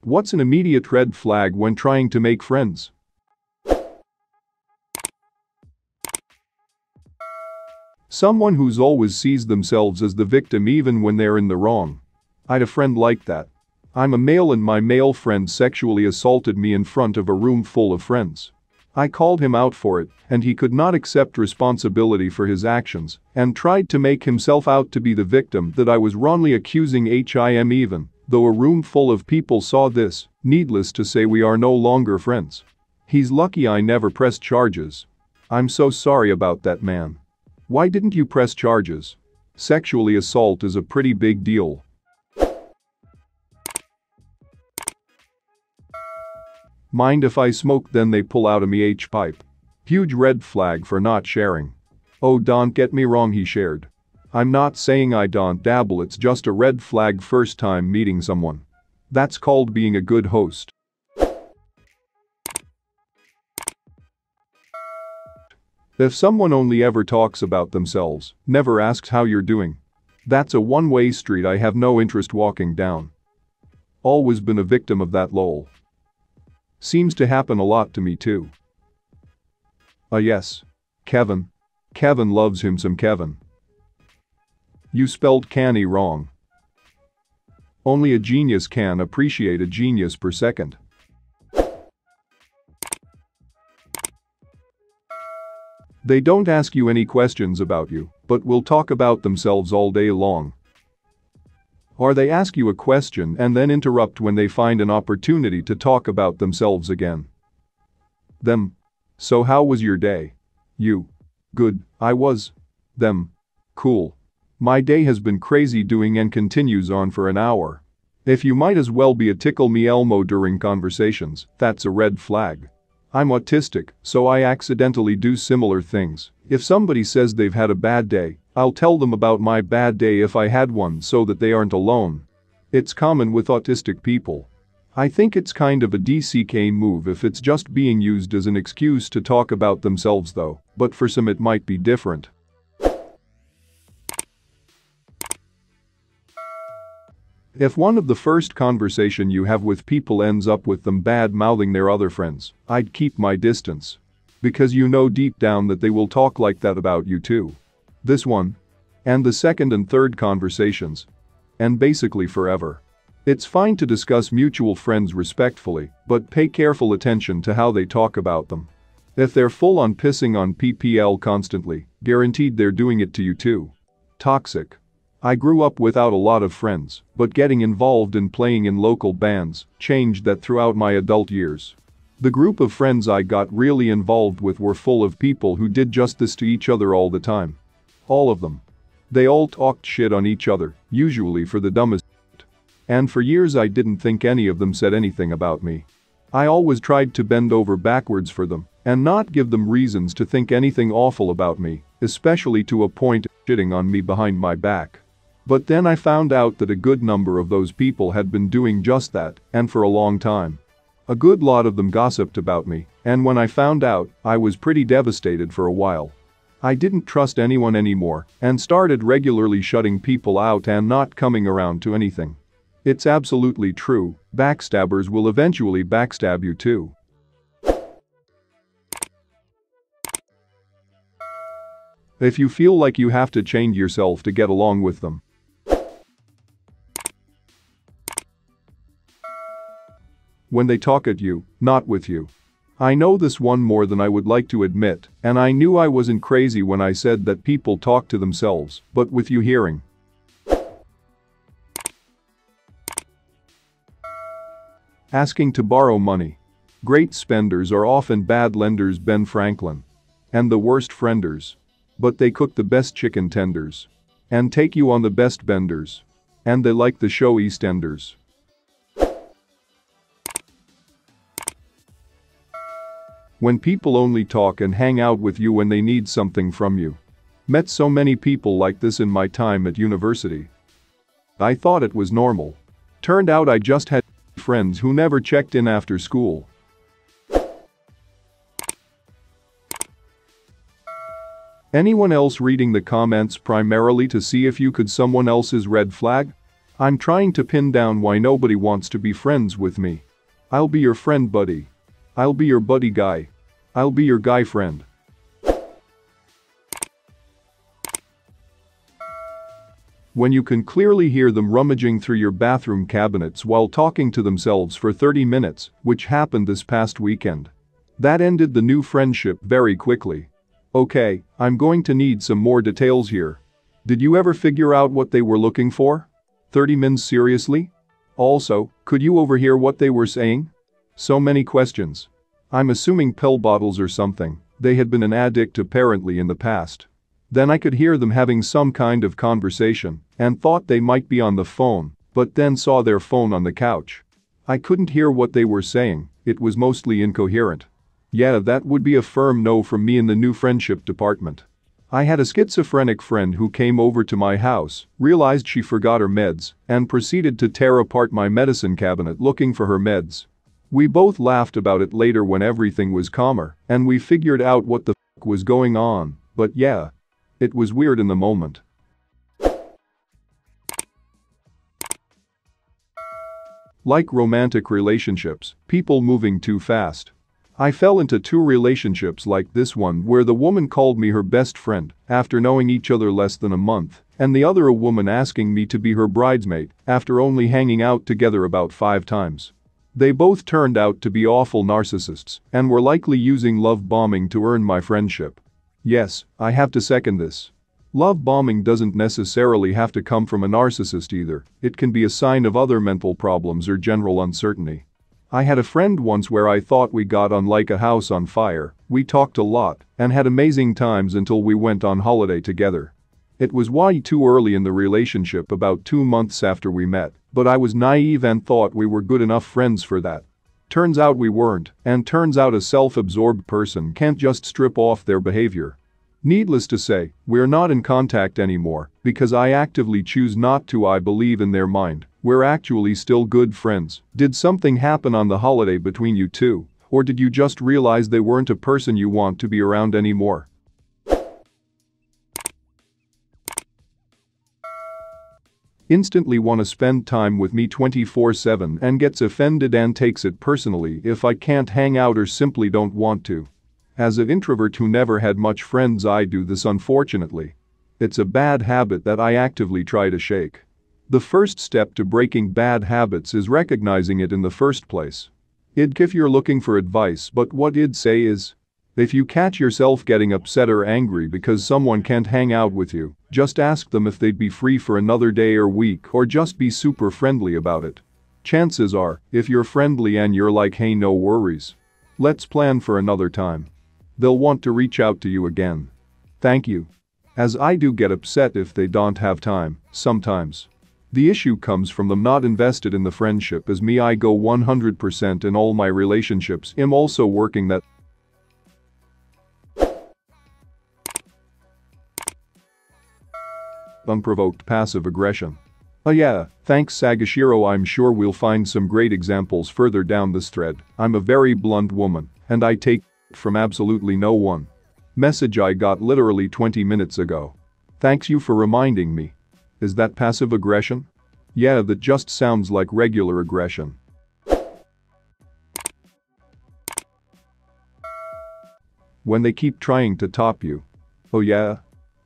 What's an immediate red flag when trying to make friends? Someone who's always sees themselves as the victim even when they're in the wrong. I'd a friend like that. I'm a male and my male friend sexually assaulted me in front of a room full of friends. I called him out for it, and he could not accept responsibility for his actions and tried to make himself out to be the victim that I was wrongly accusing him even though a room full of people saw this. Needless to say, we are no longer friends. He's lucky I never pressed charges. I'm so sorry about that, man. Why didn't you press charges? Sexually assault is a pretty big deal. Mind if I smoke? Then they pull out a MH pipe. Huge red flag for not sharing. Oh, don't get me wrong, he shared. I'm not saying I don't dabble, it's just a red flag first time meeting someone. That's called being a good host. If someone only ever talks about themselves, never asks how you're doing, that's a one-way street I have no interest walking down. Always been a victim of that, lol. Seems to happen a lot to me too. Yes. Kevin. Kevin loves him some Kevin. You spelled canny wrong. Only a genius can appreciate a genius per second. They don't ask you any questions about you, but will talk about themselves all day long. Or they ask you a question and then interrupt when they find an opportunity to talk about themselves again. Them. So how was your day? You. Good. I was. Them. Cool. My day has been crazy doing and continues on for an hour. If you might as well be a tickle me Elmo during conversations, that's a red flag. I'm autistic, so I accidentally do similar things. If somebody says they've had a bad day, I'll tell them about my bad day if I had one so that they aren't alone. It's common with autistic people. I think it's kind of a DCK move if it's just being used as an excuse to talk about themselves though, but for some it might be different. If one of the first conversation you have with people ends up with them bad-mouthing their other friends, I'd keep my distance. Because you know deep down that they will talk like that about you too. This one. And the second and third conversations. And basically forever. It's fine to discuss mutual friends respectfully, but pay careful attention to how they talk about them. If they're full on pissing on PPL constantly, guaranteed they're doing it to you too. Toxic. I grew up without a lot of friends, but getting involved in playing in local bands changed that throughout my adult years. The group of friends I got really involved with were full of people who did just this to each other all the time. All of them. They all talked shit on each other, usually for the dumbest shit. And for years I didn't think any of them said anything about me. I always tried to bend over backwards for them and not give them reasons to think anything awful about me, especially to a point of shitting on me behind my back. But then I found out that a good number of those people had been doing just that, and for a long time. A good lot of them gossiped about me, and when I found out, I was pretty devastated for a while. I didn't trust anyone anymore and started regularly shutting people out and not coming around to anything. It's absolutely true, backstabbers will eventually backstab you too. If you feel like you have to change yourself to get along with them. When they talk at you, not with you. I know this one more than I would like to admit, and I knew I wasn't crazy when I said that people talk to themselves, but with you hearing. Asking to borrow money. Great spenders are often bad lenders, Ben Franklin. And the worst frienders. But they cook the best chicken tenders. And take you on the best benders. And they like the show EastEnders. When people only talk and hang out with you when they need something from you. Met so many people like this in my time at university. I thought it was normal. Turned out I just had friends who never checked in after school. Anyone else reading the comments primarily to see if you could someone else's red flag? I'm trying to pin down why nobody wants to be friends with me. I'll be your friend buddy. I'll be your buddy guy. I'll be your guy friend. When you can clearly hear them rummaging through your bathroom cabinets while talking to themselves for 30 minutes, which happened this past weekend. That ended the new friendship very quickly. Okay, I'm going to need some more details here. Did you ever figure out what they were looking for? 30 mins seriously? Also, could you overhear what they were saying? So many questions. I'm assuming pill bottles or something. They had been an addict apparently in the past. Then I could hear them having some kind of conversation and thought they might be on the phone, but then saw their phone on the couch. I couldn't hear what they were saying, it was mostly incoherent. Yeah, that would be a firm no from me in the new friendship department. I had a schizophrenic friend who came over to my house, realized she forgot her meds, and proceeded to tear apart my medicine cabinet looking for her meds. We both laughed about it later when everything was calmer, and we figured out what the f was going on, but yeah. It was weird in the moment. Like romantic relationships, people moving too fast. I fell into 2 relationships like this one where the woman called me her best friend after knowing each other less than a month, and the other a woman asking me to be her bridesmaid after only hanging out together about 5 times. They both turned out to be awful narcissists and were likely using love bombing to earn my friendship. Yes, I have to second this. Love bombing doesn't necessarily have to come from a narcissist either, it can be a sign of other mental problems or general uncertainty. I had a friend once where I thought we got on like a house on fire, we talked a lot and had amazing times until we went on holiday together. It was way too early in the relationship, about 2 months after we met, but I was naive and thought we were good enough friends for that. Turns out we weren't, and turns out a self-absorbed person can't just strip off their behavior. Needless to say, we're not in contact anymore because I actively choose not to. I believe in their mind, we're actually still good friends. Did something happen on the holiday between you two, or did you just realize they weren't a person you want to be around anymore? Instantly wanna spend time with me 24/7 and gets offended and takes it personally if I can't hang out or simply don't want to. As an introvert who never had much friends, I do this unfortunately. It's a bad habit that I actively try to shake. The first step to breaking bad habits is recognizing it in the first place. If you're looking for advice, but what I'd say is, if you catch yourself getting upset or angry because someone can't hang out with you, just ask them if they'd be free for another day or week, or just be super friendly about it. Chances are, if you're friendly and you're like, hey, no worries, let's plan for another time, they'll want to reach out to you again. Thank you. As I do get upset if they don't have time, sometimes. The issue comes from them not invested in the friendship. As me, I go 100% in all my relationships. I'm also working that. Unprovoked passive aggression. Oh yeah, thanks Sagashiro. I'm sure we'll find some great examples further down this thread. I'm a very blunt woman, and I take from absolutely no one. Message I got literally 20 minutes ago. Thanks you for reminding me. Is that passive aggression? Yeah, that just sounds like regular aggression. When they keep trying to top you. Oh yeah?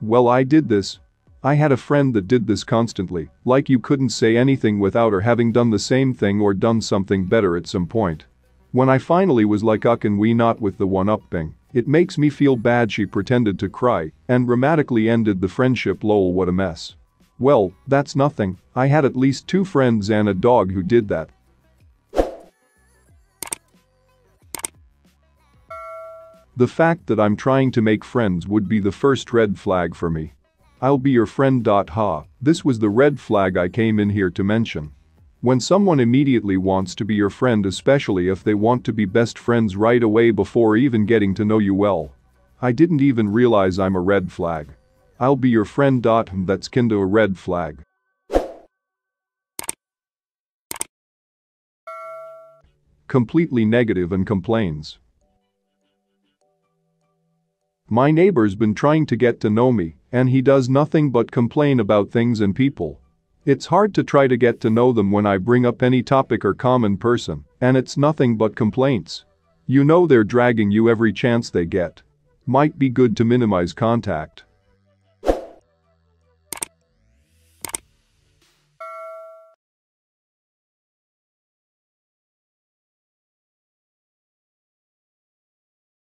Well, I did this. I had a friend that did this constantly, like you couldn't say anything without her having done the same thing or done something better at some point. When I finally was like, can we not with the one-upping? It makes me feel bad. She pretended to cry and dramatically ended the friendship. Lol, what a mess. Well, that's nothing. I had at least 2 friends and a dog who did that. The fact that I'm trying to make friends would be the first red flag for me. I'll be your friend. Ha. This was the red flag I came in here to mention. When someone immediately wants to be your friend, especially if they want to be best friends right away before even getting to know you well. I didn't even realize I'm a red flag. I'll be your friend. That's kinda a red flag. Completely negative and complains. My neighbor's been trying to get to know me, and he does nothing but complain about things and people. It's hard to try to get to know them when I bring up any topic or common person, and it's nothing but complaints. You know they're dragging you every chance they get. Might be good to minimize contact.